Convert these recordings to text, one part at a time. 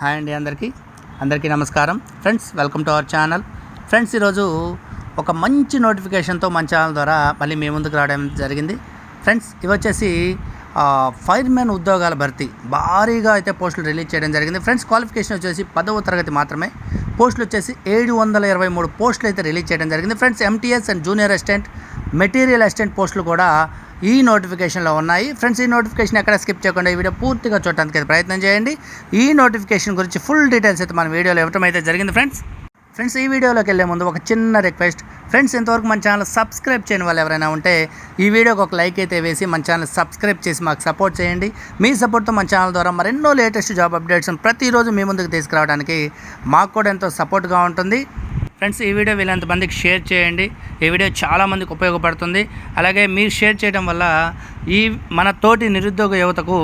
Hi అండి అందరికీ నమస్కారం friends, welcome to our channel. Friends, ఈరోజు ఒక మంచి నోటిఫికేషన్తో మన ఛానల్ ద్వారా మళ్ళీ మీ ముందుకు రావడం జరిగింది. ఫ్రెండ్స్, ఇవి వచ్చేసి ఫైర్మెన్ ఉద్యోగాల భర్తీ భారీగా అయితే పోస్టులు రిలీజ్ చేయడం జరిగింది. ఫ్రెండ్స్, క్వాలిఫికేషన్ వచ్చేసి 10వ తరగతి మాత్రమే. పోస్టులు వచ్చేసి 723 పోస్టులు అయితే రిలీజ్ చేయడం జరిగింది. Friends, MTS and junior assistant, material assistant పోస్టులు కూడా ఈ నోటిఫికేషన్లో ఉన్నాయి. ఫ్రెండ్స్, ఈ నోటిఫికేషన్ ఎక్కడ స్కిప్ చేయకుండా ఈ వీడియో పూర్తిగా చూడటానికి అయితే ప్రయత్నం చేయండి. ఈ నోటిఫికేషన్ గురించి ఫుల్ డీటెయిల్స్ అయితే మన వీడియోలో ఇవ్వడం అయితే జరిగింది. ఫ్రెండ్స్, ఈ వీడియోలోకి వెళ్ళే ముందు ఒక చిన్న రిక్వెస్ట్. ఫ్రెండ్స్, ఇంతవరకు మన ఛానల్ సబ్స్క్రైబ్ చేయని వాళ్ళు ఎవరైనా ఉంటే ఈ వీడియోకి ఒక లైక్ అయితే వేసి మన ఛానల్ సబ్స్క్రైబ్ చేసి మాకు సపోర్ట్ చేయండి. మీ సపోర్ట్తో మన ఛానల్ ద్వారా మరెన్నో లేటెస్ట్ జాబ్ అప్డేట్స్ ప్రతిరోజు మీ ముందుకు తీసుకురావడానికి మాకు కూడా ఎంతో సపోర్ట్గా ఉంటుంది. ఫ్రెండ్స్, ఈ వీడియో వీళ్ళంత మందికి షేర్ చేయండి. ఈ వీడియో చాలామందికి ఉపయోగపడుతుంది. అలాగే మీరు షేర్ చేయడం వల్ల మన తోటి నిరుద్యోగ యువతకు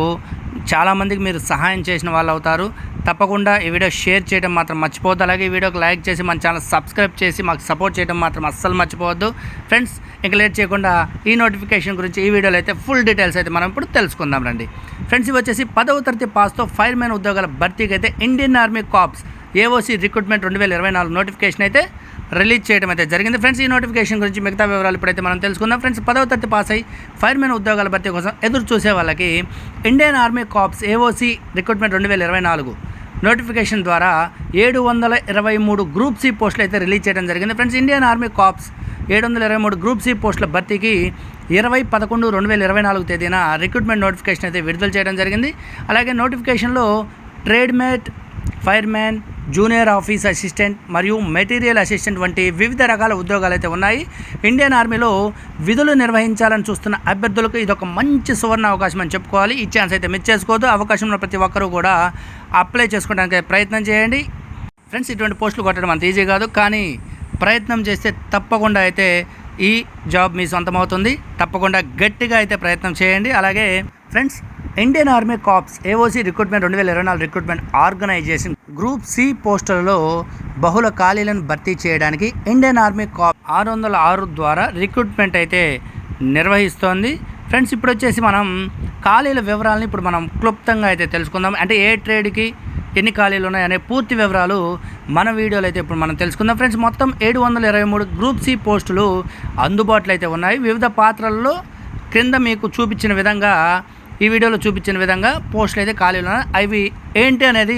చాలామందికి మీరు సహాయం చేసిన వాళ్ళు అవుతారు. తప్పకుండా ఈ వీడియో షేర్ చేయడం మాత్రం మర్చిపోవద్దు. అలాగే ఈ వీడియోకి లైక్ చేసి మన ఛానల్ సబ్స్క్రైబ్ చేసి మాకు సపోర్ట్ చేయడం మాత్రం అస్సలు మర్చిపోవద్దు. ఫ్రెండ్స్, ఇంకా లేట్ చేయకుండా ఈ నోటిఫికేషన్ గురించి ఈ వీడియోలో అయితే ఫుల్ డీటెయిల్స్ అయితే మనం ఇప్పుడు తెలుసుకుందాం రండి. ఫ్రెండ్స్, ఇవి వచ్చేసి 10వ తరగతి పాస్తో ఫైర్మెన్ ఉద్యోగాల భర్తీకి అయితే Indian army corps AOC recruitment 2024 notification అయితే రిలీజ్ చేయడం అయితే జరిగింది. ఫ్రెండ్స్, ఈ నోటిఫికేషన్ గురించి మిగతా వివరాలు ఇప్పుడైతే మనం తెలుసుకుందాం. ఫ్రెండ్స్, 10వ తరగతి పాస్ అయ్యి ఫైర్మెన్ ఉద్యోగాల భర్తీ కోసం ఎదురు చూసే వాళ్ళకి Indian army corps AOC recruitment 2024 notification ద్వారా 723 గ్రూప్ సి పోస్టులు అయితే రిలీజ్ చేయడం జరిగింది. Friends, Indian army corps 723 group C పోస్టుల భర్తీకి 20/11/2024 తేదీన రిక్రూట్మెంట్ నోటిఫికేషన్ అయితే విడుదల చేయడం జరిగింది. అలాగే నోటిఫికేషన్లో ట్రేడ్మేట్, ఫైర్మ్యాన్, జూనియర్ ఆఫీస్ అసిస్టెంట్ మరియు మెటీరియల్ అసిస్టెంట్ వంటి వివిధ రకాల ఉద్యోగాలు అయితే ఉన్నాయి. ఇండియన్ ఆర్మీలో విధులు నిర్వహించాలని చూస్తున్న అభ్యర్థులకు ఇదొక మంచి సువర్ణ అవకాశం అని చెప్పుకోవాలి. ఈ ఛాన్స్ అయితే మిస్ చేసుకోవద్దు. అవకాశం ఉన్న ప్రతి ఒక్కరూ కూడా అప్లై చేసుకోవడానికి ప్రయత్నం చేయండి. ఫ్రెండ్స్, ఇటువంటి పోస్టులు కొట్టడం అంత ఈజీ కాదు, కానీ ప్రయత్నం చేస్తే తప్పకుండా అయితే ఈ జాబ్ మీ సొంతం అవుతుంది. తప్పకుండా గట్టిగా అయితే ప్రయత్నం చేయండి. అలాగే friends, Indian army corps AOC recruitment 2024 recruitment organisation group C పోస్టులలో బహుళ ఖాళీలను భర్తీ చేయడానికి ఇండియన్ ఆర్మీ కార్ప్స్ 606 ద్వారా రిక్రూట్మెంట్ అయితే నిర్వహిస్తోంది. ఫ్రెండ్స్, ఇప్పుడు వచ్చేసి మనం ఖాళీల వివరాలను ఇప్పుడు మనం క్లుప్తంగా అయితే తెలుసుకుందాం. అంటే ఏ ట్రేడ్కి ఎన్ని ఖాళీలు ఉన్నాయి అనే పూర్తి వివరాలు మన వీడియోలో అయితే ఇప్పుడు మనం తెలుసుకుందాం. ఫ్రెండ్స్, మొత్తం 723 గ్రూప్ సి పోస్టులు అందుబాటులో అయితే ఉన్నాయి. వివిధ పాత్రల్లో క్రింద మీకు చూపించిన విధంగా ఈ వీడియోలో చూపించిన విధంగా పోస్టులు అయితే ఖాళీలు ఉన్నాయి. అవి ఏంటి అనేది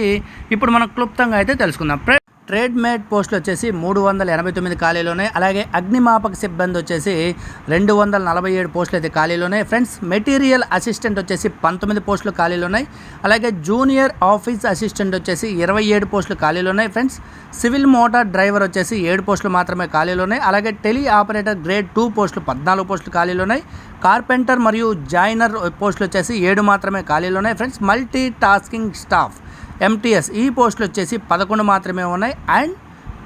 ఇప్పుడు మనం క్లుప్తంగా అయితే తెలుసుకుందాం. ట్రేడ్మేట్ పోస్టులు వచ్చేసి 389 ఖాళీలు ఉన్నాయి. అలాగే అగ్నిమాపక సిబ్బంది వచ్చేసి 247 పోస్టులు అయితే ఖాళీలు ఉన్నాయి. ఫ్రెండ్స్, మెటీరియల్ అసిస్టెంట్ వచ్చేసి 19 పోస్టులు ఖాళీలు ఉన్నాయి. అలాగే జూనియర్ ఆఫీస్ అసిస్టెంట్ వచ్చేసి 27 పోస్టులు ఖాళీలు ఉన్నాయి. ఫ్రెండ్స్, సివిల్ మోటార్ డ్రైవర్ వచ్చేసి 7 పోస్టులు మాత్రమే ఖాళీలు ఉన్నాయి. అలాగే టెలి ఆపరేటర్ గ్రేడ్ 2 పోస్టులు 14 పోస్టులు ఖాళీలు ఉన్నాయి. కార్పెంటర్ మరియు జాయినర్ పోస్టులు వచ్చేసి 7 మాత్రమే ఖాళీలు ఉన్నాయి. Friends, multi tasking staff MTS ఈ పోస్టులు వచ్చేసి 11 మాత్రమే ఉన్నాయి. అండ్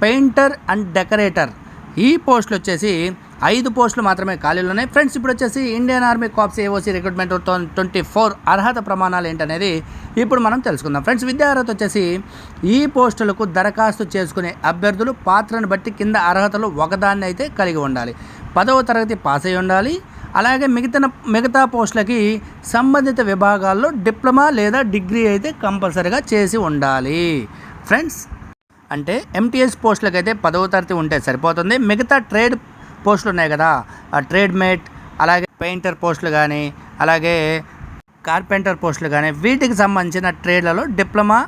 పెయింటర్ అండ్ డెకరేటర్ ఈ పోస్టులు వచ్చేసి 5 పోస్టులు మాత్రమే ఖాళీలు ఉన్నాయి. ఫ్రెండ్స్, ఇప్పుడు వచ్చేసి Indian army corps AOC recruitment 2024 అర్హత ప్రమాణాలు ఏంటనేది ఇప్పుడు మనం తెలుసుకుందాం. ఫ్రెండ్స్, విద్యార్హత వచ్చేసి ఈ పోస్టులకు దరఖాస్తు చేసుకునే అభ్యర్థులు పాత్రను బట్టి కింద అర్హతలు ఒకదాన్ని అయితే కలిగి ఉండాలి. 10వ తరగతి పాస్ అయి ఉండాలి. అలాగే మిగతా పోస్టులకి సంబంధిత విభాగాల్లో డిప్లొమా లేదా డిగ్రీ అయితే కంపల్సరీగా చేసి ఉండాలి. ఫ్రెండ్స్, అంటే ఎంటీఎస్ పోస్టులకి అయితే 10వ తరగతి ఉంటే సరిపోతుంది. మిగతా ట్రేడ్ పోస్టులు ఉన్నాయి కదా, ఆ ట్రేడ్మేట్, అలాగే పెయింటర్ పోస్టులు కానీ, అలాగే కార్పెంటర్ పోస్టులు కానీ, వీటికి సంబంధించిన ట్రేడ్లలో డిప్లొమా,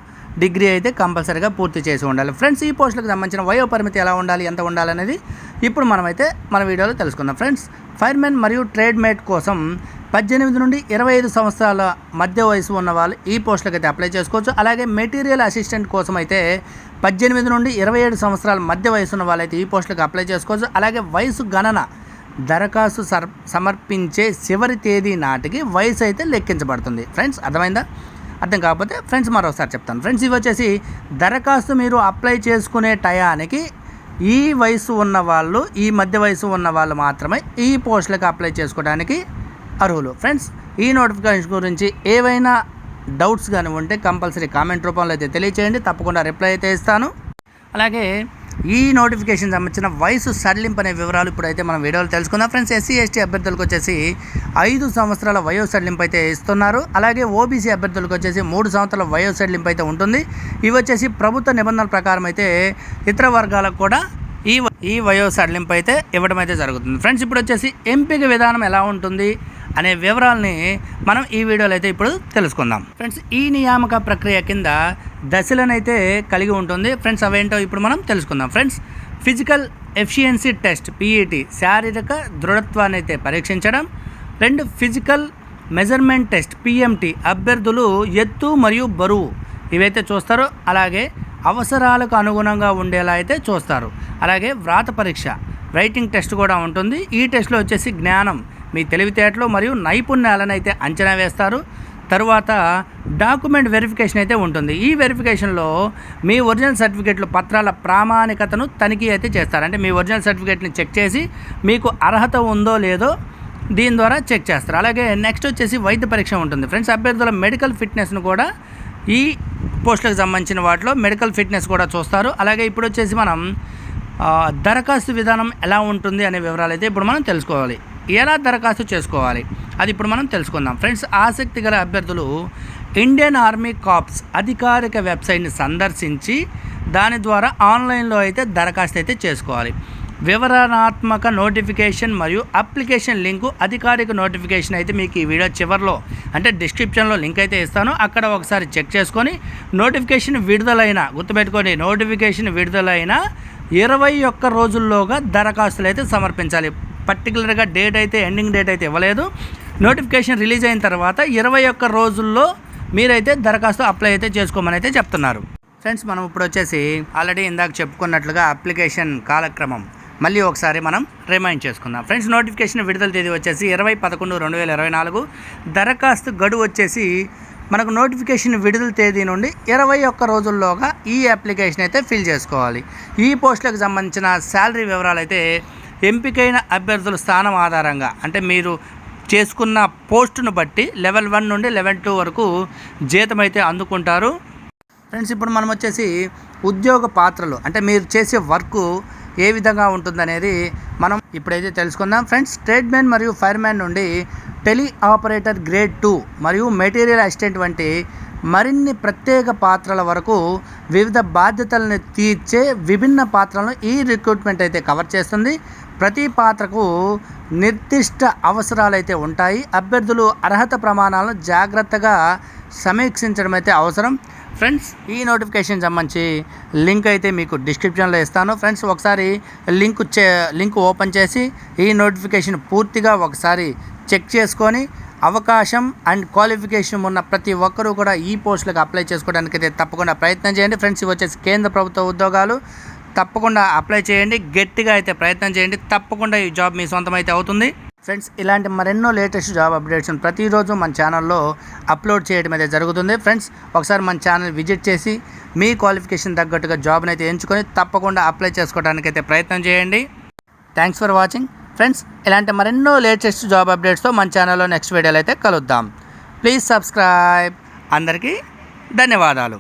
డిగ్రీ అయితే కంపల్సరీగా పూర్తి చేసి ఉండాలి. ఫ్రెండ్స్, ఈ పోస్టులకు సంబంధించిన వయో పరిమితి ఎలా ఉండాలి, ఎంత ఉండాలి అనేది ఇప్పుడు మనమైతే మన వీడియోలో తెలుసుకుందాం. ఫ్రెండ్స్, ఫైర్మెన్ మరియు ట్రేడ్మేట్ కోసం 18 నుండి 25 సంవత్సరాల మధ్య వయసు ఉన్న వాళ్ళు ఈ పోస్టులకు అయితే అప్లై చేసుకోవచ్చు. అలాగే మెటీరియల్ అసిస్టెంట్ కోసం అయితే 18 నుండి 27 సంవత్సరాల మధ్య వయసు ఉన్న వాళ్ళైతే ఈ పోస్టులకు అప్లై చేసుకోవచ్చు. అలాగే వయసు గణన దరఖాస్తు సమర్పించే చివరి తేదీ నాటికి వయసు అయితే లెక్కించబడుతుంది. ఫ్రెండ్స్, అర్థమైందా? అర్థం కాకపోతే ఫ్రెండ్స్ మరోసారి చెప్తాను. ఫ్రెండ్స్, ఇవి వచ్చేసి దరఖాస్తు మీరు అప్లై చేసుకునే టయానికి ఈ వయసు ఉన్న వాళ్ళు, ఈ మధ్య వయసు ఉన్న వాళ్ళు మాత్రమే ఈ పోస్టులకు అప్లై చేసుకోవడానికి అర్హులు. ఫ్రెండ్స్, ఈ నోటిఫికేషన్ గురించి ఏవైనా డౌట్స్ కానీ ఉంటే కంపల్సరీ కామెంట్ రూపంలో అయితే తెలియచేయండి. తప్పకుండా రిప్లై అయితే ఇస్తాను. అలాగే ఈ నోటిఫికేషన్ సంబంధించిన వయసు సడలింపు అనే వివరాలు ఇప్పుడైతే మనం వీడియోలో తెలుసుకుందాం ఫ్రెండ్స్. ఎస్సీ ఎస్టీ అభ్యర్థులకు వచ్చేసి 5 సంవత్సరాల వయో సడలింపు అయితే ఇస్తున్నారు. అలాగే ఓబీసీ అభ్యర్థులకు వచ్చేసి 3 సంవత్సరాల వయో సడలింపు అయితే ఉంటుంది. ఇవి వచ్చేసి ప్రభుత్వ నిబంధనల ప్రకారం అయితే ఇతర వర్గాలకు కూడా ఈ వయో సడలింపు అయితే ఇవ్వడం అయితే జరుగుతుంది ఫ్రెండ్స్. ఇప్పుడు వచ్చేసి ఎంపిక విధానం ఎలా ఉంటుంది అనే వివరాలని మనం ఈ వీడియోలో అయితే ఇప్పుడు తెలుసుకుందాం ఫ్రెండ్స్. ఈ నియామక ప్రక్రియ కింద దశలనైతే కలిగి ఉంటుంది ఫ్రెండ్స్. అవేంటో ఇప్పుడు మనం తెలుసుకుందాం friends. Physical efficiency test PET శారీరక దృఢత్వాన్ని అయితే పరీక్షించడం. 2 ఫిజికల్ మెజర్మెంట్ టెస్ట్ పిఎంటీ అభ్యర్థులు ఎత్తు మరియు బరువు ఇవైతే చూస్తారు. అలాగే అవసరాలకు అనుగుణంగా ఉండేలా అయితే చూస్తారు. అలాగే వ్రాత పరీక్ష రైటింగ్ టెస్ట్ కూడా ఉంటుంది. ఈ టెస్ట్లో వచ్చేసి జ్ఞానం మీ తెలివితేటలు మరియు నైపుణ్యాలను అయితే అంచనా వేస్తారు. తరువాత డాక్యుమెంట్ వెరిఫికేషన్ అయితే ఉంటుంది. ఈ వెరిఫికేషన్లో మీ ఒరిజినల్ సర్టిఫికేట్లు పత్రాల ప్రామాణికతను తనిఖీ అయితే చేస్తారు. అంటే మీ ఒరిజినల్ సర్టిఫికేట్ని చెక్ చేసి మీకు అర్హత ఉందో లేదో దీని ద్వారా చెక్ చేస్తారు. అలాగే నెక్స్ట్ వచ్చేసి వైద్య పరీక్ష ఉంటుంది ఫ్రెండ్స్. అభ్యర్థుల మెడికల్ ఫిట్నెస్ను కూడా ఈ పోస్టులకు సంబంధించిన వాటిలో మెడికల్ ఫిట్నెస్ కూడా చూస్తారు. అలాగే ఇప్పుడు వచ్చేసి మనం దరఖాస్తు విధానం ఎలా ఉంటుంది అనే వివరాలు అయితే ఇప్పుడు మనం తెలుసుకోవాలి. ఎలా దరఖాస్తు చేసుకోవాలి అది ఇప్పుడు మనం తెలుసుకుందాం ఫ్రెండ్స్. ఆసక్తి గల అభ్యర్థులు ఇండియన్ ఆర్మీ కార్ప్స్ అధికారిక వెబ్సైట్ని సందర్శించి దాని ద్వారా ఆన్లైన్లో అయితే దరఖాస్తు అయితే చేసుకోవాలి. వివరణాత్మక నోటిఫికేషన్ మరియు అప్లికేషన్ లింకు అధికారిక నోటిఫికేషన్ అయితే మీకు ఈ వీడియో చివరిలో అంటే డిస్క్రిప్షన్లో లింక్ అయితే ఇస్తాను. అక్కడ ఒకసారి చెక్ చేసుకొని నోటిఫికేషన్ విడుదలైన గుర్తుపెట్టుకొని నోటిఫికేషన్ విడుదలైన 21 రోజుల్లోగా దరఖాస్తులు అయితే సమర్పించాలి. పర్టికులర్గా డేట్ అయితే ఎండింగ్ డేట్ అయితే ఇవ్వలేదు. నోటిఫికేషన్ రిలీజ్ అయిన తర్వాత 21 రోజుల్లో మీరైతే దరఖాస్తు అప్లై అయితే చేసుకోమని అయితే చెప్తున్నారు ఫ్రెండ్స్. మనం ఇప్పుడు వచ్చేసి ఆల్రెడీ ఇందాక చెప్పుకున్నట్లుగా అప్లికేషన్ కాలక్రమం మళ్ళీ ఒకసారి మనం రిమైండ్ చేసుకుందాం ఫ్రెండ్స్. నోటిఫికేషన్ విడుదల తేదీ వచ్చేసి 20/11/2024. దరఖాస్తు గడువు వచ్చేసి మనకు నోటిఫికేషన్ విడుదల తేదీ నుండి 21 రోజుల్లోగా ఈ అప్లికేషన్ అయితే ఫిల్ చేసుకోవాలి. ఈ పోస్టులకు సంబంధించిన శాలరీ వివరాలు అయితే ఎంపికైన అభ్యర్థుల స్థానం ఆధారంగా అంటే మీరు చేసుకున్న పోస్టును బట్టి లెవెల్ 1 నుండి లెవెల్ 2 వరకు జీతం అయితే అందుకుంటారు ఫ్రెండ్స్. ఇప్పుడు మనం వచ్చేసి ఉద్యోగ పాత్రలు అంటే మీరు చేసే వర్క్ ఏ విధంగా ఉంటుందనేది మనం ఇప్పుడైతే తెలుసుకుందాం ఫ్రెండ్స్. ట్రేడ్మెన్ మరియు ఫైర్మ్యాన్ నుండి టెలి ఆపరేటర్ గ్రేడ్ 2 మరియు మెటీరియల్ అసిస్టెంట్ వంటి మరిన్ని ప్రత్యేక పాత్రల వరకు వివిధ బాధ్యతలను తీర్చే విభిన్న పాత్రలను ఈ రిక్రూట్మెంట్ అయితే కవర్ చేస్తుంది. ప్రతి పాత్రకు నిర్దిష్ట అవసరాలు అయితే ఉంటాయి. అభ్యర్థులు అర్హత ప్రమాణాలను జాగ్రత్తగా సమీక్షించడం అయితే అవసరం ఫ్రెండ్స్. ఈ నోటిఫికేషన్ సంబంధించి లింక్ అయితే మీకు డిస్క్రిప్షన్లో ఇస్తాను ఫ్రెండ్స్. ఒకసారి లింక్ ఓపెన్ చేసి ఈ నోటిఫికేషన్ పూర్తిగా ఒకసారి చెక్ చేసుకొని అవకాశం అండ్ క్వాలిఫికేషన్ ఉన్న ప్రతి ఒక్కరూ కూడా ఈ పోస్టులకు అప్లై చేసుకోవడానికి అయితే తప్పకుండా ప్రయత్నం చేయండి ఫ్రెండ్స్. ఇవి వచ్చేసి కేంద్ర ప్రభుత్వ ఉద్యోగాలు. తప్పకుండా అప్లై చేయండి, గట్టిగా అయితే ప్రయత్నం చేయండి. తప్పకుండా ఈ జాబ్ మీ సొంతం అయితే అవుతుంది ఫ్రెండ్స్. ఇలాంటి మరెన్నో లేటెస్ట్ జాబ్ అప్డేట్స్ ప్రతిరోజు మన ఛానల్లో అప్లోడ్ చేయడం అయితే జరుగుతుంది ఫ్రెండ్స్. ఒకసారి మన ఛానల్ విజిట్ చేసి మీ క్వాలిఫికేషన్ తగ్గట్టుగా జాబ్ని అయితే ఎంచుకొని తప్పకుండా అప్లై చేసుకోవడానికి అయితే ప్రయత్నం చేయండి. Thanks for watching friends. ఇలాంటి మరెన్నో లేటెస్ట్ జాబ్ అప్డేట్స్తో మన ఛానల్లో నెక్స్ట్ వీడియోలో అయితే కలుద్దాం. Please subscribe. అందరికీ ధన్యవాదాలు.